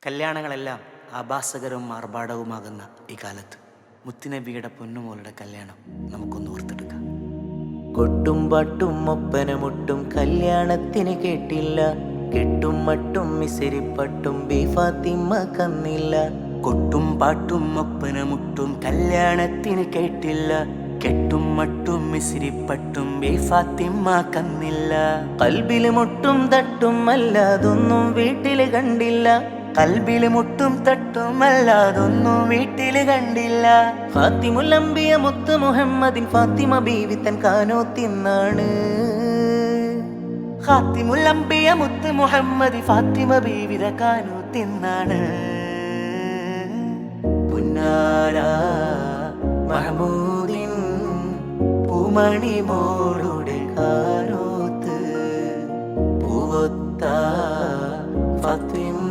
കല്യാണങ്ങളെല്ലാം ആഭാസകരവും ആർഭാടവുമാകുന്ന ഈ കാലത്ത് മുത്തുനബിയുടെ പൊന്നുമോളുടെ കല്യാണം നമുക്കൊന്ന് ഓർത്തെടുക്കാം. കൊട്ടും പാട്ടും ഒപ്പനമുട്ടും കല്യാണത്തിന് കേട്ടില്ല, കെട്ടും മട്ടും മിസിരിപ്പട്ടും ബീഫാത്തിമ്മ കന്നില്ല. കൊട്ടും പാട്ടും ഒപ്പനമുട്ടും കല്യാണത്തിന് കേട്ടില്ല, കെട്ടും മട്ടും മിസിരിപ്പട്ടും ബീഫാത്തിമ്മ കന്നില്ല. കൽബില് മുട്ടും തട്ടും അല്ലാതൊന്നും വീട്ടില് കണ്ടില്ല, കൽബില് മുട്ടും തട്ടും അല്ലാതൊന്നും വീട്ടില് കണ്ടില്ല. ഫാത്തിമുൽ അംബിയ മുത്ത് മുഹമ്മദിൻ ഫാത്തിമ ബീവി തൻ കാനോത്തിന്നാണ്. ഖാത്തിമുൽ അംബിയ മുത്ത് മുഹമ്മദ് ഫാത്തിമ ബീവിത കാനൂത്തിന്നാണ്. പുന്നാര മഹമൂദിൻ പൂമണി മോളുടെ കാനോത്ത്, പൂവൊത്ത ഫാത്തിമ